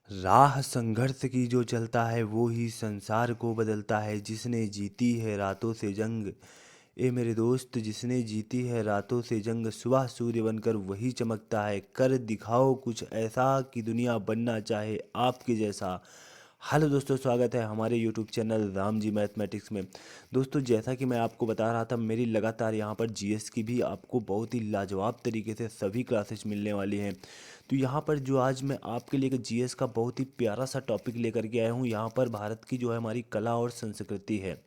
राह संघर्ष की जो चलता है वो ही संसार को बदलता है। जिसने जीती है रातों से जंग, ए मेरे दोस्त, जिसने जीती है रातों से जंग, सुबह सूर्य बनकर वही चमकता है। कर दिखाओ कुछ ऐसा कि दुनिया बनना चाहे आपके जैसा। हेलो दोस्तों, स्वागत है हमारे YouTube channel Ram ji mathematics में। दोस्तों, जैसा कि मैं आपको बता रहा था, मेरी लगातार यहाँ पर जीएस की भी आपको बहुत ही लाजवाब तरीके से सभी क्लासेस मिलने वाली हैं। तो यहाँ पर जो आज मैं आपके लिए जीएस का बहुत ही प्यारा सा टॉपिक लेकर के आया हूँ, यहाँ पर भारत की जो है हमारी कला और संस्कृति है।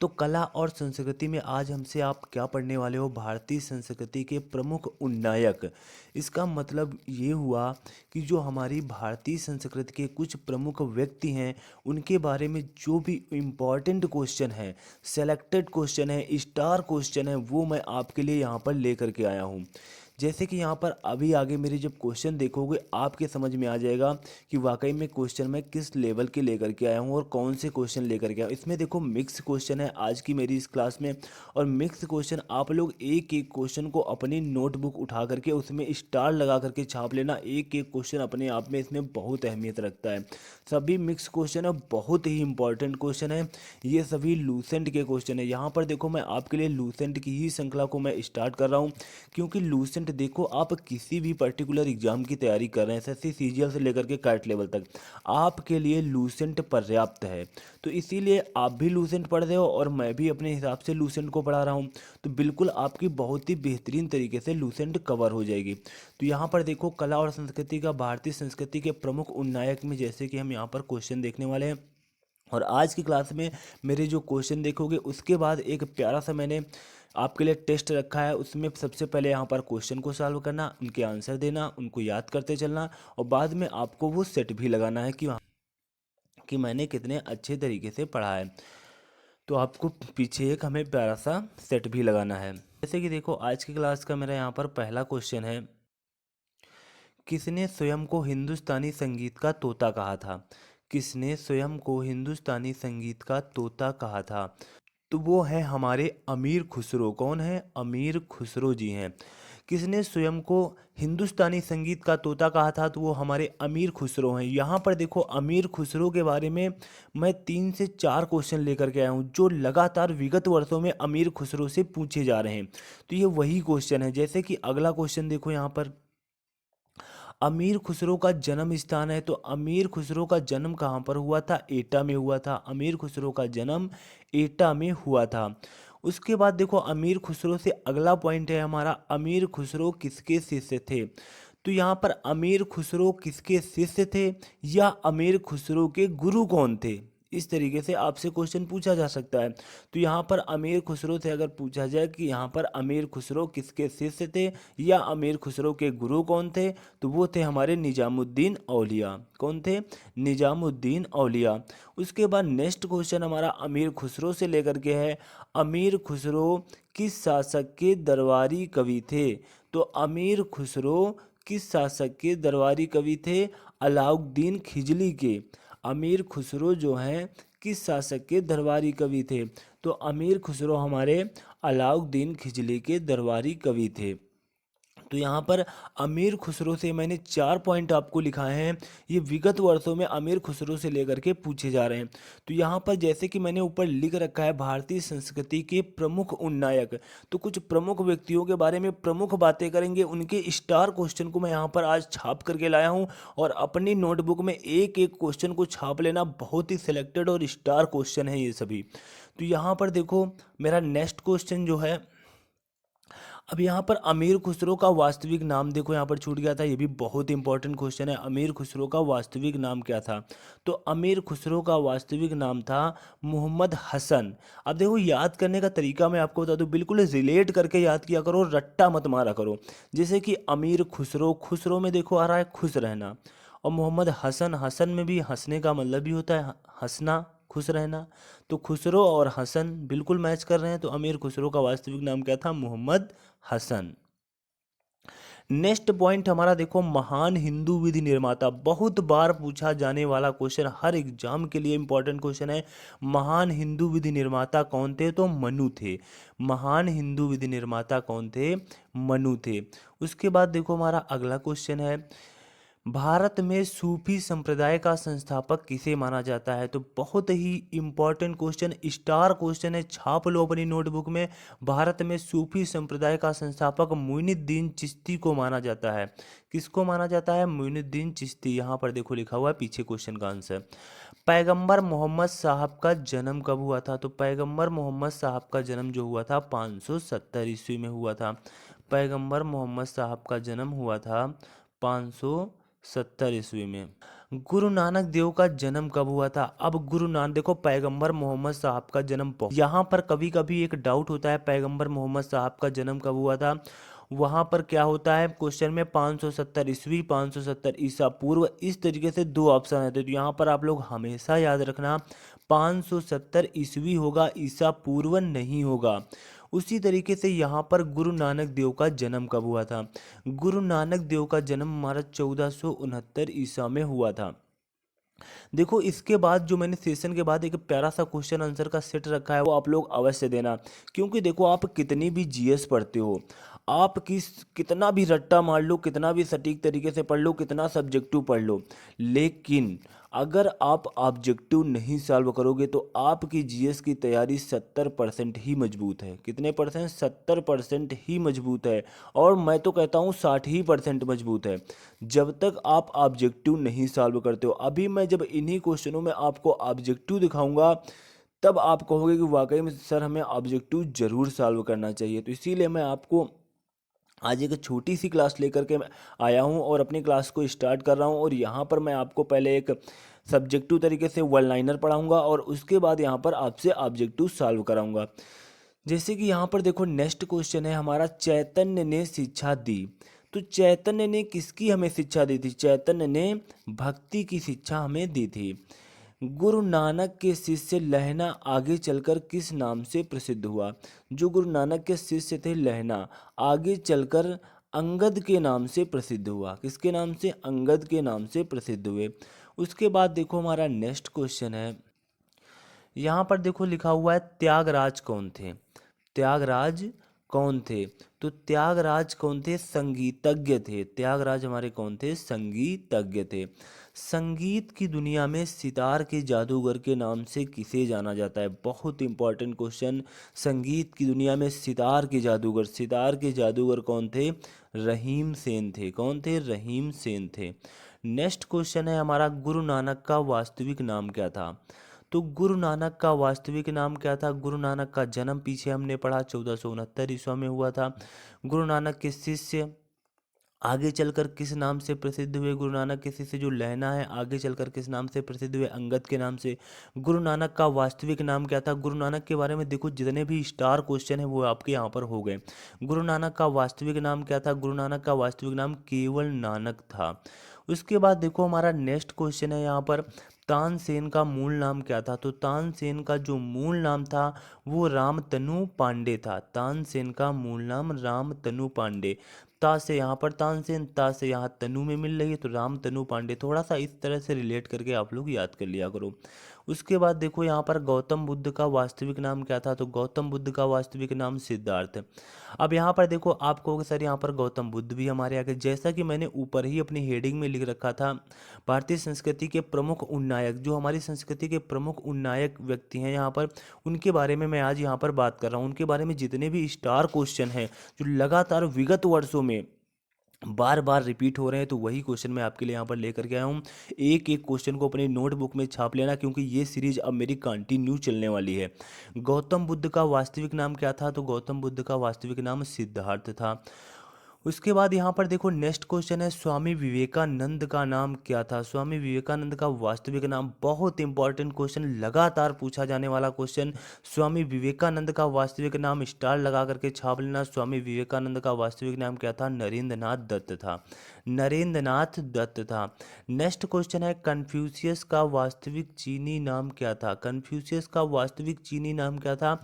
तो कला और संस्कृति में आज हमसे आप क्या पढ़ने वाले हो? भारतीय संस्कृति के प्रमुख उन्नायक। इसका मतलब ये हुआ कि जो हमारी भारतीय संस्कृति के कुछ प्रमुख व्यक्ति हैं, उनके बारे में जो भी इम्पॉर्टेंट क्वेश्चन है, सेलेक्टेड क्वेश्चन है, स्टार क्वेश्चन है, वो मैं आपके लिए यहाँ पर लेकर के आया हूँ। जैसे कि यहाँ पर अभी आगे मेरे जब क्वेश्चन देखोगे, आपके समझ में आ जाएगा कि वाकई में क्वेश्चन मैं किस लेवल के लेकर के आया हूँ और कौन से क्वेश्चन लेकर के आया हूँ। इसमें देखो मिक्स क्वेश्चन है आज की मेरी इस क्लास में। और मिक्स क्वेश्चन आप लोग एक एक क्वेश्चन को अपनी नोटबुक उठा करके उसमें स्टार लगा करके छाप लेना। एक एक क्वेश्चन अपने आप में इसमें बहुत अहमियत रखता है। सभी मिक्स क्वेश्चन है, बहुत ही इंपॉर्टेंट क्वेश्चन है। ये सभी लूसेंट के क्वेश्चन है। यहाँ पर देखो मैं आपके लिए लूसेंट की ही श्रृंखला को मैं स्टार्ट कर रहा हूँ, क्योंकि लूसेंट देखो, आप किसी भी पर्टिकुलर एग्जाम की तैयारी कर रहे हैं, एसएससी सीजीएल से लेकर के कैट लेवल तक, आपके लिए लूसेंट पर्याप्त है। तो इसीलिए आप भी लूसेंट पढ़ रहे हो और मैं भी अपने हिसाब से लूसेंट को पढ़ा रहा हूँ। तो बिल्कुल आपकी बहुत ही बेहतरीन तरीके से लूसेंट कवर हो जाएगी। तो यहाँ पर देखो, कला और संस्कृति का भारतीय संस्कृति के प्रमुख उन्नायक में जैसे कि हम यहाँ पर क्वेश्चन देखने वाले हैं। और आज की क्लास में मेरे जो क्वेश्चन देखोगे, उसके बाद एक प्यारा सा मैंने आपके लिए टेस्ट रखा है। उसमें सबसे पहले यहाँ पर क्वेश्चन को सॉल्व करना, उनके आंसर देना, उनको याद करते चलना, और बाद में आपको वो सेट भी लगाना है कि मैंने कितने अच्छे तरीके से पढ़ा है। तो आपको पीछे एक हमें प्यारा सा सेट भी लगाना है। जैसे कि देखो, आज की क्लास का मेरा यहाँ पर पहला क्वेश्चन है, किसने स्वयं को हिंदुस्तानी संगीत का तोता कहा था? किसने स्वयं को हिंदुस्तानी संगीत का तोता कहा था? तो वो है हमारे अमीर खुसरो। कौन है? अमीर खुसरो जी हैं। किसने स्वयं को हिंदुस्तानी संगीत का तोता कहा था? तो वो हमारे अमीर खुसरो हैं। यहाँ पर देखो, अमीर खुसरो के बारे में मैं 3 से 4 क्वेश्चन लेकर के आया हूँ, जो लगातार विगत वर्षों में अमीर खुसरो से पूछे जा रहे हैं। तो ये वही क्वेश्चन है। जैसे कि अगला क्वेश्चन देखो, यहाँ पर अमीर खुसरो का जन्म स्थान है। तो अमीर खुसरो का जन्म कहाँ पर हुआ था? एटा में हुआ था। अमीर खुसरो का जन्म एटा में हुआ था। उसके बाद देखो, अमीर खुसरो से अगला पॉइंट है हमारा, अमीर खुसरो किसके शिष्य थे? तो यहाँ पर अमीर खुसरो किसके शिष्य थे या अमीर खुसरो के गुरु कौन थे? इस तरीके से आपसे क्वेश्चन पूछा जा सकता है। तो यहाँ पर अमीर खुसरो से अगर पूछा जाए कि यहाँ पर अमीर खुसरो किसके शिष्य थे या अमीर खुसरो के गुरु कौन थे, तो वो थे हमारे निजामुद्दीन औलिया। कौन थे? निजामुद्दीन औलिया। उसके बाद नेक्स्ट क्वेश्चन हमारा अमीर खुसरो से लेकर के है, अमीर खुसरो किस शासक के दरबारी कवि थे? तो अमीर खुसरो किस शासक के दरबारी कवि थे? अलाउद्दीन खिजली के। अमीर खुसरो जो हैं किस शासक के दरबारी कवि थे? तो अमीर खुसरो हमारे अलाउद्दीन खिजली के दरबारी कवि थे। तो यहाँ पर अमीर खुसरो से मैंने 4 पॉइंट आपको लिखाए हैं। ये विगत वर्षों में अमीर खुसरो से लेकर के पूछे जा रहे हैं। तो यहाँ पर जैसे कि मैंने ऊपर लिख रखा है, भारतीय संस्कृति के प्रमुख उन्नायक, तो कुछ प्रमुख व्यक्तियों के बारे में प्रमुख बातें करेंगे। उनके स्टार क्वेश्चन को मैं यहाँ पर आज छाप करके लाया हूँ, और अपनी नोटबुक में एक एक क्वेश्चन को छाप लेना। बहुत ही सिलेक्टेड और स्टार क्वेश्चन है ये सभी। तो यहाँ पर देखो, मेरा नेक्स्ट क्वेश्चन जो है, अब यहाँ पर अमीर खुसरो का वास्तविक नाम देखो, यहाँ पर छूट गया था। ये भी बहुत इंपॉर्टेंट क्वेश्चन है। अमीर खुसरो का वास्तविक नाम क्या था? तो अमीर खुसरो का वास्तविक नाम था मोहम्मद हसन। अब देखो, याद करने का तरीका मैं आपको बता दूं, बिल्कुल रिलेट करके याद किया करो, रट्टा मत मारा करो। जैसे कि अमीर खुसरो, खुसरो में देखो आ रहा है खुश रहना, और मोहम्मद हसन, हसन में भी हंसने का मतलब भी होता है हंसना, खुश रहना। तो खुसरो और हसन बिल्कुल मैच कर रहे हैं। तो अमीर खुसरो का वास्तविक नाम क्या था? मोहम्मद हसन। नेक्स्ट पॉइंट हमारा देखो, महान हिंदू विधि निर्माता। बहुत बार पूछा जाने वाला क्वेश्चन, हर एग्जाम के लिए इंपॉर्टेंट क्वेश्चन है। महान हिंदू विधि निर्माता कौन थे? तो मनु थे। महान हिंदू विधि निर्माता कौन थे? मनु थे। उसके बाद देखो, हमारा अगला क्वेश्चन है, भारत में सूफी संप्रदाय का संस्थापक किसे माना जाता है? तो बहुत ही इम्पोर्टेंट क्वेश्चन, स्टार क्वेश्चन है, छाप लो अपनी नोटबुक में। भारत में सूफी संप्रदाय का संस्थापक मुइनुद्दीन चिश्ती को माना जाता है। किसको माना जाता है? मुइनुद्दीन चिश्ती। यहाँ पर देखो लिखा हुआ है पीछे क्वेश्चन का आंसर। पैगंबर मोहम्मद साहब का जन्म कब हुआ था? तो पैगंबर मोहम्मद साहब का जन्म जो हुआ था 570 ईस्वी में हुआ था। पैगंबर मोहम्मद साहब का जन्म हुआ था 570 ईस्वी में। गुरु नानक देव का जन्म कब हुआ था? अब गुरु नानक, देखो पैगंबर मोहम्मद साहब का जन्म, यहाँ पर कभी कभी एक डाउट होता है पैगंबर मोहम्मद साहब का जन्म कब हुआ था। वहाँ पर क्या होता है क्वेश्चन में 570 ईस्वी, 570 ईसा पूर्व, इस तरीके से दो ऑप्शन आते हैं। तो यहाँ पर आप लोग हमेशा याद रखना 570 ईस्वी होगा, ईसा पूर्व नहीं होगा। उसी तरीके से यहाँ पर गुरु नानक देव का जन्म कब हुआ था? गुरु नानक देव का जन्म हमारा 1469 ईसा में हुआ था। देखो इसके बाद जो मैंने सेशन के बाद एक प्यारा सा क्वेश्चन आंसर का सेट रखा है वो आप लोग अवश्य देना, क्योंकि देखो आप कितनी भी जीएस पढ़ते हो, आप कितना भी रट्टा मार लो, कितना भी सटीक तरीके से पढ़ लो, कितना सब्जेक्टिव पढ़ लो, लेकिन अगर आप ऑब्जेक्टिव नहीं सॉल्व करोगे तो आपकी जीएस की तैयारी 70% ही मजबूत है। कितने परसेंट? 70% ही मजबूत है। और मैं तो कहता हूँ 60% मजबूत है, जब तक आप ऑब्जेक्टिव नहीं सॉल्व करते हो। अभी मैं जब इन्हीं क्वेश्चनों में आपको ऑब्जेक्टिव दिखाऊंगा तब आप कहोगे कि वाकई में सर हमें ऑब्जेक्टिव जरूर सॉल्व करना चाहिए। तो इसीलिए मैं आपको आज एक छोटी सी क्लास लेकर के मैं आया हूँ और अपनी क्लास को स्टार्ट कर रहा हूँ। और यहाँ पर मैं आपको पहले एक सब्जेक्टिव तरीके से वन लाइनर पढ़ाऊँगा और उसके बाद यहाँ पर आपसे ऑब्जेक्टिव सॉल्व कराऊँगा। जैसे कि यहाँ पर देखो नेक्स्ट क्वेश्चन है हमारा, चैतन्य ने शिक्षा दी। तो चैतन्य ने किसकी हमें शिक्षा दी थी? चैतन्य ने भक्ति की शिक्षा हमें दी थी। गुरु नानक के शिष्य लहना आगे चलकर किस नाम से प्रसिद्ध हुआ? जो गुरु नानक के शिष्य थे लहना, आगे चलकर अंगद के नाम से प्रसिद्ध हुआ। किसके नाम से? अंगद के नाम से प्रसिद्ध हुए। उसके बाद देखो हमारा नेक्स्ट क्वेश्चन है, यहाँ पर देखो लिखा हुआ है त्यागराज कौन थे? त्यागराज कौन थे? तो त्यागराज कौन थे? संगीतज्ञ थे। त्यागराज हमारे कौन थे? संगीतज्ञ थे। संगीत की दुनिया में सितार के जादूगर के नाम से किसे जाना जाता है? बहुत इंपॉर्टेंट क्वेश्चन। संगीत की दुनिया में सितार के जादूगर, सितार के जादूगर कौन थे? रहीम सेन थे। कौन थे? रहीम सेन थे। नेक्स्ट क्वेश्चन है हमारा, गुरु नानक का वास्तविक नाम क्या था? तो गुरु नानक का वास्तविक नाम क्या था? गुरु नानक का जन्म पीछे हमने पढ़ा 1469 ईस्वी में हुआ था। गुरु नानक के शिष्य आगे चलकर किस नाम से प्रसिद्ध हुए? गुरु नानक के शिष्य जो लहना है आगे चलकर किस नाम से प्रसिद्ध हुए? अंगद के नाम से। गुरु नानक का वास्तविक नाम क्या था? गुरु नानक के बारे में देखो जितने भी स्टार क्वेश्चन है वो आपके यहाँ पर हो गए। गुरु नानक का वास्तविक नाम क्या था? गुरु नानक का वास्तविक नाम केवल नानक था। उसके बाद देखो हमारा नेक्स्ट क्वेश्चन है यहाँ पर, तानसेन का मूल नाम क्या था? तो तानसेन का जो मूल नाम था वो रामतनु पांडे था। तानसेन का मूल नाम रामतनु पांडे। ता से यहाँ पर तानसेन, ता से यहाँ तनु में मिल रही है तो रामतनु पांडे। थोड़ा सा इस तरह से रिलेट करके आप लोग याद कर लिया करो। उसके बाद देखो यहाँ पर गौतम बुद्ध का वास्तविक नाम क्या था? तो गौतम बुद्ध का वास्तविक नाम सिद्धार्थ है। अब यहाँ पर देखो आप कहोगे सर यहाँ पर गौतम बुद्ध भी हमारे आगे, जैसा कि मैंने ऊपर ही अपनी हेडिंग में लिख रखा था, भारतीय संस्कृति के प्रमुख उन्नायक, जो हमारी संस्कृति के प्रमुख उन्नायक व्यक्ति हैं यहाँ पर, उनके बारे में मैं आज यहाँ पर बात कर रहा हूँ। उनके बारे में जितने भी स्टार क्वेश्चन हैं जो लगातार विगत वर्षों में बार बार रिपीट हो रहे हैं, तो वही क्वेश्चन मैं आपके लिए यहाँ पर लेकर के आया हूँ। एक एक क्वेश्चन को अपनी नोटबुक में छाप लेना, क्योंकि ये सीरीज अब मेरी कंटिन्यू चलने वाली है। गौतम बुद्ध का वास्तविक नाम क्या था? तो गौतम बुद्ध का वास्तविक नाम सिद्धार्थ था। उसके बाद यहाँ पर देखो नेक्स्ट क्वेश्चन है, स्वामी विवेकानंद का नाम क्या था? स्वामी विवेकानंद का वास्तविक नाम, बहुत इंपॉर्टेंट क्वेश्चन, लगातार पूछा जाने वाला क्वेश्चन। स्वामी विवेकानंद का वास्तविक नाम स्टार लगा करके छाप लेना। स्वामी विवेकानंद का वास्तविक नाम क्या था? नरेंद्र नाथ दत्त था। नरेंद्र नाथ दत्त था। नेक्स्ट क्वेश्चन है, कन्फ्यूशियस का वास्तविक चीनी नाम क्या था? कन्फ्यूशियस का वास्तविक चीनी नाम क्या था?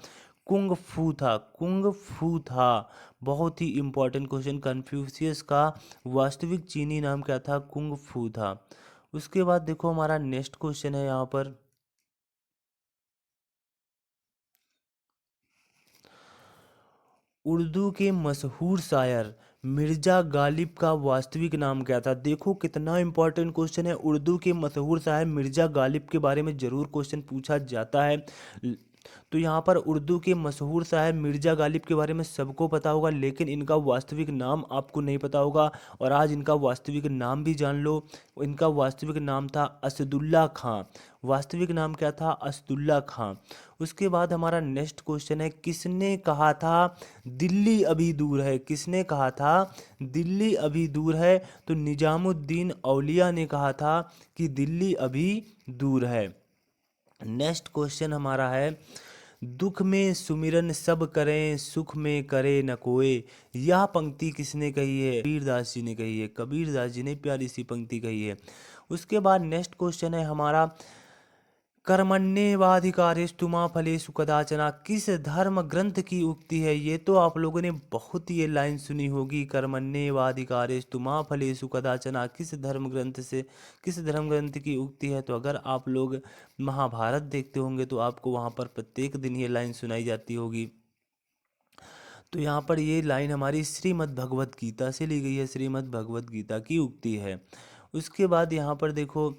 कुंग फू था। कुंग फू था। बहुत ही इंपॉर्टेंट क्वेश्चन, कन्फ्यूशियस का वास्तविक चीनी नाम क्या था? कुंग फू था। उसके बाद देखो हमारा नेक्स्ट क्वेश्चन है यहाँ पर, उर्दू के मशहूर शायर मिर्जा गालिब का वास्तविक नाम क्या था? देखो कितना इंपॉर्टेंट क्वेश्चन है। उर्दू के मशहूर शायर मिर्जा गालिब के बारे में ज़रूर क्वेश्चन पूछा जाता है। तो यहाँ पर उर्दू के मशहूर शायर मिर्जा गालिब के बारे में सबको पता होगा, लेकिन इनका वास्तविक नाम आपको नहीं पता होगा। और आज इनका वास्तविक नाम भी जान लो। इनका वास्तविक नाम था असदुल्ला खां। वास्तविक नाम क्या था? असदुल्ला खां। उसके बाद हमारा नेक्स्ट क्वेश्चन है, किसने कहा था दिल्ली अभी दूर है? किसने कहा था दिल्ली अभी दूर है? तो निजामुद्दीन औलिया ने कहा था कि दिल्ली अभी दूर है। नेक्स्ट क्वेश्चन हमारा है, दुख में सुमिरन सब करें सुख में करे न कोय। यह पंक्ति किसने कही है? कबीरदास जी ने कही है। कबीरदास जी ने प्यारी सी पंक्ति कही है। उसके बाद नेक्स्ट क्वेश्चन है हमारा, कर्मण्येवाधिकारेषु मा फलेषु कदाचन किस धर्म ग्रंथ की उक्ति है? ये तो आप लोगों ने बहुत ये लाइन सुनी होगी, कर्मण्येवाधिकारेषु मा फलेषु कदाचन किस धर्म ग्रंथ की उक्ति है? तो अगर आप लोग महाभारत देखते होंगे तो आपको वहाँ पर प्रत्येक दिन ये लाइन सुनाई जाती होगी। तो यहाँ पर ये लाइन हमारी श्रीमद् भगवत गीता से ली गई है, श्रीमद् भगवत गीता की उक्ति है। उसके बाद यहाँ पर देखो,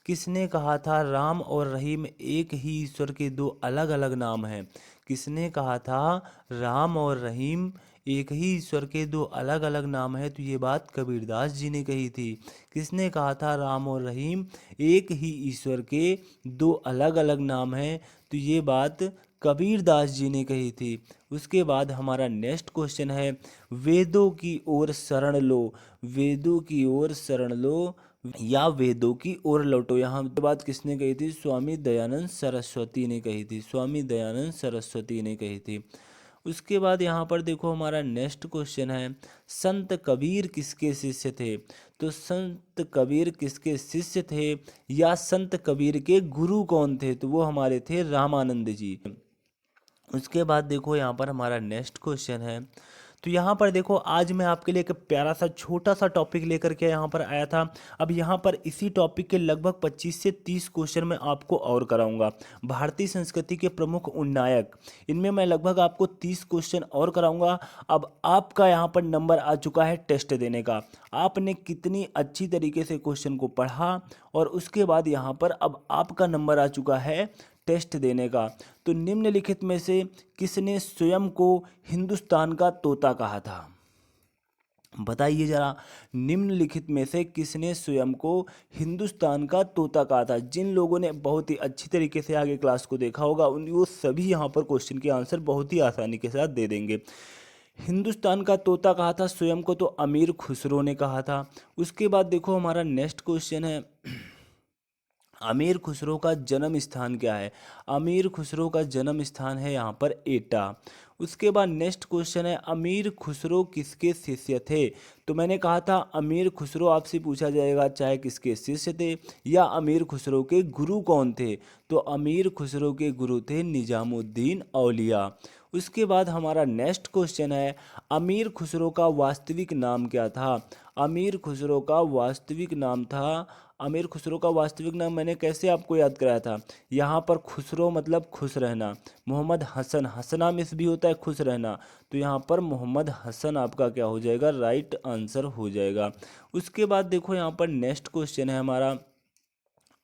किसने कहा था राम और रहीम एक ही ईश्वर के दो अलग अलग नाम हैं? किसने कहा था राम और रहीम एक ही ईश्वर के दो अलग अलग नाम है? तो ये बात कबीरदास जी ने कही थी। किसने कहा था राम और रहीम एक ही ईश्वर के दो अलग अलग नाम हैं? तो ये बात कबीरदास जी ने कही थी। उसके बाद हमारा नेक्स्ट क्वेश्चन है, वेदों की ओर शरण लो, वेदों की ओर शरण लो या वेदों की ओर लौटो। यहाँ बात किसने कही थी? स्वामी दयानंद सरस्वती ने कही थी। स्वामी दयानंद सरस्वती ने कही थी। उसके बाद यहाँ पर देखो हमारा नेक्स्ट क्वेश्चन है, संत कबीर किसके शिष्य थे? तो संत कबीर किसके शिष्य थे या संत कबीर के गुरु कौन थे? तो वो हमारे थे रामानंद जी। उसके बाद देखो यहाँ पर हमारा नेक्स्ट क्वेश्चन है, तो यहाँ पर देखो आज मैं आपके लिए एक प्यारा सा छोटा सा टॉपिक लेकर के यहाँ पर आया था। अब यहाँ पर इसी टॉपिक के लगभग 25 से 30 क्वेश्चन मैं आपको और कराऊंगा। भारतीय संस्कृति के प्रमुख उन्नायक, इनमें मैं लगभग आपको 30 क्वेश्चन और कराऊंगा। अब आपका यहाँ पर नंबर आ चुका है टेस्ट देने का। आपने कितनी अच्छी तरीके से क्वेश्चन को पढ़ा और उसके बाद यहाँ पर अब आपका नंबर आ चुका है टेस्ट देने का। तो निम्नलिखित में से किसने स्वयं को हिंदुस्तान का तोता कहा था? बताइए जरा, निम्नलिखित में से किसने स्वयं को हिंदुस्तान का तोता कहा था? जिन लोगों ने बहुत ही अच्छी तरीके से आगे क्लास को देखा होगा वो सभी यहाँ पर क्वेश्चन के आंसर बहुत ही आसानी के साथ दे देंगे। हिंदुस्तान का तोता कहा था स्वयं को तो अमीर खुसरो ने कहा था। उसके बाद देखो हमारा नेक्स्ट क्वेश्चन है, अमीर खुसरो का जन्म स्थान क्या है? अमीर खुसरो का जन्म स्थान है यहाँ पर एटा। उसके बाद नेक्स्ट क्वेश्चन है, अमीर खुसरो किसके शिष्य थे? तो मैंने कहा था अमीर खुसरो आपसे पूछा जाएगा चाहे किसके शिष्य थे या अमीर खुसरो के गुरु कौन थे? तो अमीर खुसरो के गुरु थे निजामुद्दीन औलिया। उसके बाद हमारा नेक्स्ट क्वेश्चन है, अमीर खुसरो का वास्तविक नाम क्या था? अमीर खुसरो का वास्तविक नाम था, अमीर खुसरो का वास्तविक नाम मैंने कैसे आपको याद कराया था? यहाँ पर खुसरो मतलब खुश रहना। मोहम्मद हसन, हसना मिस भी होता है खुश रहना, तो यहाँ पर मोहम्मद हसन आपका क्या हो जाएगा? राइट आंसर हो जाएगा। उसके बाद देखो यहाँ पर नेक्स्ट क्वेश्चन है हमारा,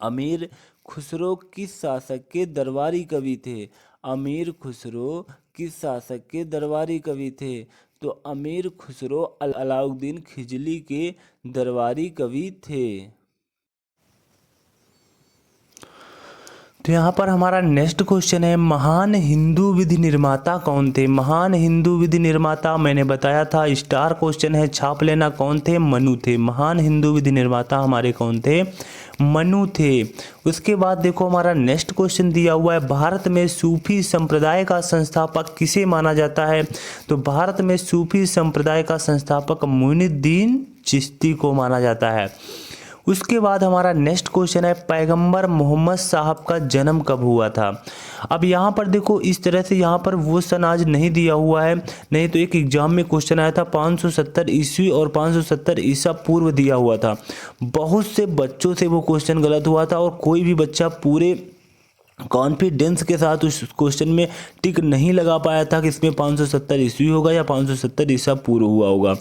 अमीर खुसरो किस शासक के दरबारी कवि थे? अमीर खुसरो किस शासक के दरबारी कवि थे? तो अमीर खुसरो अलाउद्दीन खिजली के दरबारी कवि थे। तो यहाँ पर हमारा नेक्स्ट क्वेश्चन है, महान हिंदू विधि निर्माता कौन थे? महान हिंदू विधि निर्माता मैंने बताया था स्टार क्वेश्चन है, छाप लेना। कौन थे? मनु थे। महान हिंदू विधि निर्माता हमारे कौन थे? मनु थे। उसके बाद देखो हमारा नेक्स्ट क्वेश्चन दिया हुआ है, भारत में सूफी संप्रदाय का संस्थापक किसे माना जाता है? तो भारत में सूफी संप्रदाय का संस्थापक मोइनुद्दीन चिश्ती को माना जाता है। उसके बाद हमारा नेक्स्ट क्वेश्चन है, पैगंबर मोहम्मद साहब का जन्म कब हुआ था? अब यहाँ पर देखो इस तरह से यहाँ पर वो सन आज नहीं दिया हुआ है, नहीं तो एक एग्जाम में क्वेश्चन आया था 570 ईस्वी और 570 ईसा पूर्व दिया हुआ था। बहुत से बच्चों से वो क्वेश्चन गलत हुआ था और कोई भी बच्चा पूरे कॉन्फिडेंस के साथ उस क्वेश्चन में टिक नहीं लगा पाया था कि इसमें 570 ईस्वी होगा या 570 ईसा पूर्व हुआ होगा।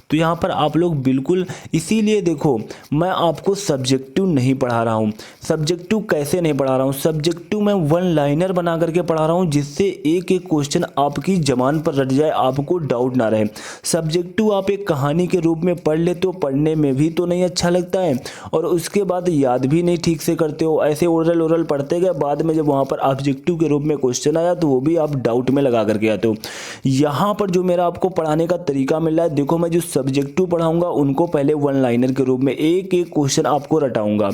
तो यहाँ पर आप लोग बिल्कुल, इसीलिए देखो मैं आपको सब्जेक्टिव नहीं पढ़ा रहा हूँ। सब्जेक्टिव कैसे नहीं पढ़ा रहा हूँ, सब्जेक्टिव मैं वन लाइनर बना करके पढ़ा रहा हूँ, जिससे एक एक क्वेश्चन आपकी जबान पर रट जाए, आपको डाउट ना रहे। सब्जेक्टिव आप एक कहानी के रूप में पढ़ लेते हो, पढ़ने में भी तो नहीं अच्छा लगता है, और उसके बाद याद भी नहीं ठीक से करते हो, ऐसे ओरल ओरल पढ़ते गए, बाद में जब वहाँ पर ऑब्जेक्टिव के रूप में क्वेश्चन आया तो वो भी आप डाउट में लगा करके आते हो। यहाँ पर जो मेरा आपको पढ़ाने का तरीका मिल रहा है, देखो मैं जो सब्जेक्टिव पढ़ाऊंगा उनको पहले वन लाइनर के रूप में एक एक क्वेश्चन आपको रटाऊंगा,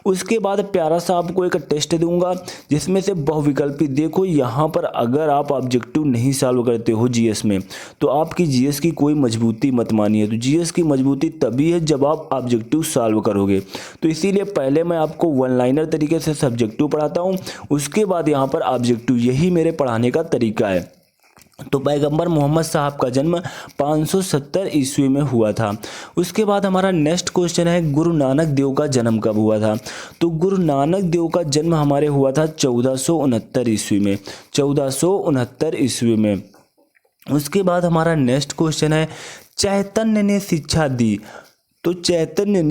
उसके बाद प्यारा सा आपको एक टेस्ट दूंगा जिसमें से बहुविकल्पी। देखो यहाँ पर अगर आप ऑब्जेक्टिव नहीं सॉल्व करते हो जीएस में, तो आपकी जीएस की कोई मजबूती मत मानिए। तो जीएस की मजबूती तभी है जब आप ऑब्जेक्टिव सॉल्व करोगे। तो इसीलिए पहले मैं आपको वन लाइनर तरीके से सब्जेक्टिव पढ़ाता हूँ, उसके बाद यहाँ पर ऑब्जेक्टिव, यही मेरे पढ़ाने का तरीका है। तो पैगंबर मोहम्मद साहब का जन्म 570 ईस्वी में हुआ था। उसके बाद हमारा नेक्स्ट क्वेश्चन है, गुरु नानक देव का जन्म कब हुआ था। तो गुरु नानक देव का जन्म हमारे हुआ था 1469 ईस्वी में, 1469 ईस्वी में। उसके बाद हमारा नेक्स्ट क्वेश्चन है, चैतन्य ने शिक्षा दी। तो चैतन्य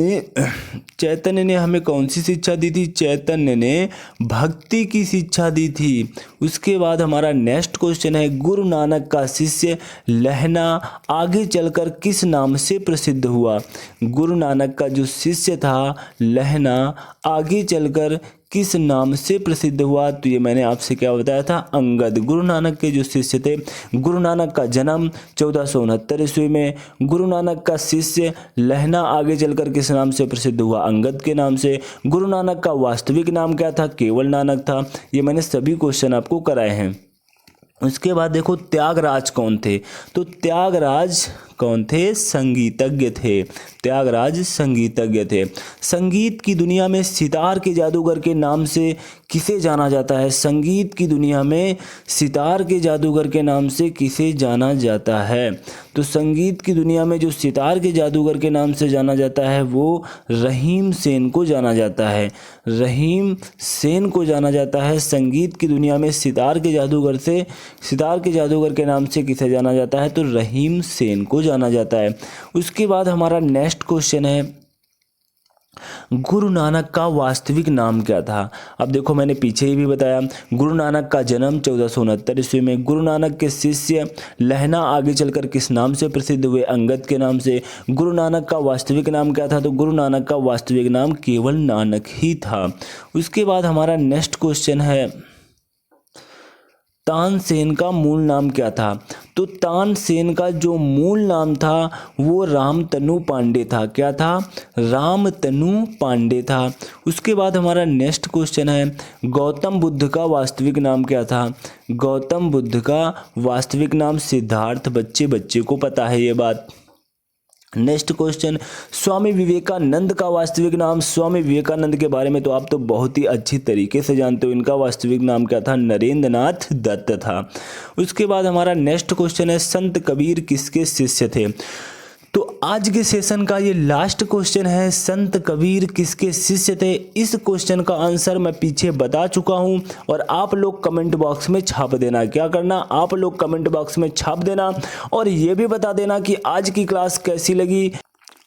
ने हमें कौन सी शिक्षा दी थी, चैतन्य ने भक्ति की शिक्षा दी थी। उसके बाद हमारा नेक्स्ट क्वेश्चन है, गुरु नानक का शिष्य लहना आगे चलकर किस नाम से प्रसिद्ध हुआ। गुरु नानक का जो शिष्य था लहना आगे चलकर किस नाम से प्रसिद्ध हुआ। तो ये मैंने आपसे क्या बताया था, अंगद। गुरु नानक के जो शिष्य थे, गुरु नानक का जन्म 1469 ईस्वी में, गुरु नानक का शिष्य लहना आगे चलकर किस नाम से प्रसिद्ध हुआ, अंगद के नाम से। गुरु नानक का वास्तविक नाम क्या था, केवल नानक था। ये मैंने सभी क्वेश्चन आपको कराए हैं। उसके बाद देखो त्यागराज कौन थे। तो त्यागराज कौन थे, संगीतज्ञ थे। त्यागराज संगीतज्ञ थे। संगीत की दुनिया में सितार के जादूगर के नाम से किसे जाना जाता है। संगीत की दुनिया में सितार के जादूगर के नाम से किसे जाना जाता है। तो संगीत की दुनिया में जो सितार के जादूगर के नाम से जाना जाता है वो रहीम सेन को जाना जाता है। रहीम सेन को जाना जाता है। संगीत की दुनिया में सितार के जादूगर के नाम से किसे जाना जाता है, तो रहीम सेन को जाना जाता है। उसके बाद हमारा नेक्स्ट क्वेश्चन है, गुरु नानक का वास्तविक नाम क्या था। अब देखो मैंने पीछे ही भी बताया, गुरु नानक का जन्म 1469 ईस्वी में। गुरु नानक के शिष्य लहना आगे चलकर किस नाम से प्रसिद्ध हुए, अंगद के नाम से। गुरु नानक का वास्तविक नाम क्या था, तो गुरु नानक का वास्तविक नाम केवल नानक ही था। उसके बाद हमारा नेक्स्ट क्वेश्चन है, तानसेन का मूल नाम क्या था। तो तानसेन का जो मूल नाम था वो रामतनु पांडे था। क्या था, रामतनु पांडे था। उसके बाद हमारा नेक्स्ट क्वेश्चन है, गौतम बुद्ध का वास्तविक नाम क्या था। गौतम बुद्ध का वास्तविक नाम सिद्धार्थ। बच्चे को पता है ये बात। नेक्स्ट क्वेश्चन, स्वामी विवेकानंद का वास्तविक नाम। स्वामी विवेकानंद के बारे में तो आप तो बहुत ही अच्छी तरीके से जानते हो, इनका वास्तविक नाम क्या था, नरेंद्र नाथ दत्त था। उसके बाद हमारा नेक्स्ट क्वेश्चन है, संत कबीर किसके शिष्य थे। तो आज के सेशन का ये लास्ट क्वेश्चन है, संत कबीर किसके शिष्य थे। इस क्वेश्चन का आंसर मैं पीछे बता चुका हूँ और आप लोग कमेंट बॉक्स में छाप देना। क्या करना, आप लोग कमेंट बॉक्स में छाप देना और ये भी बता देना कि आज की क्लास कैसी लगी।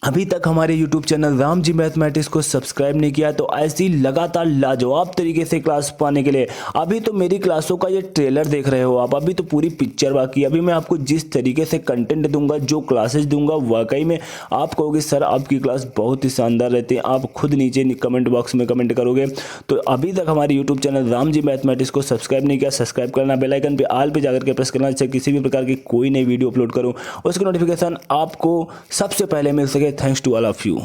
अभी तक हमारे YouTube channel Ram ji mathematics को सब्सक्राइब नहीं किया तो ऐसी लगातार लाजवाब तरीके से क्लास पाने के लिए अभी तो मेरी क्लासों का ये ट्रेलर देख रहे हो आप, अभी तो पूरी पिक्चर बाकी। अभी मैं आपको जिस तरीके से कंटेंट दूंगा, जो क्लासेस दूंगा, वाकई में आप कहोगे सर आपकी क्लास बहुत ही शानदार रहती है। आप खुद नीचे कमेंट बॉक्स में कमेंट करोगे। तो अभी तक हमारे YouTube channel Ram ji mathematics को सब्सक्राइब नहीं किया, सब्सक्राइब करना, बेल आइकन पे ऑल पे जाकर के प्रेस करना, जिससे किसी भी प्रकार की कोई नई वीडियो अपलोड करूँ उसकी नोटिफिकेशन आपको सबसे पहले मिल सके। Thanks to all of you.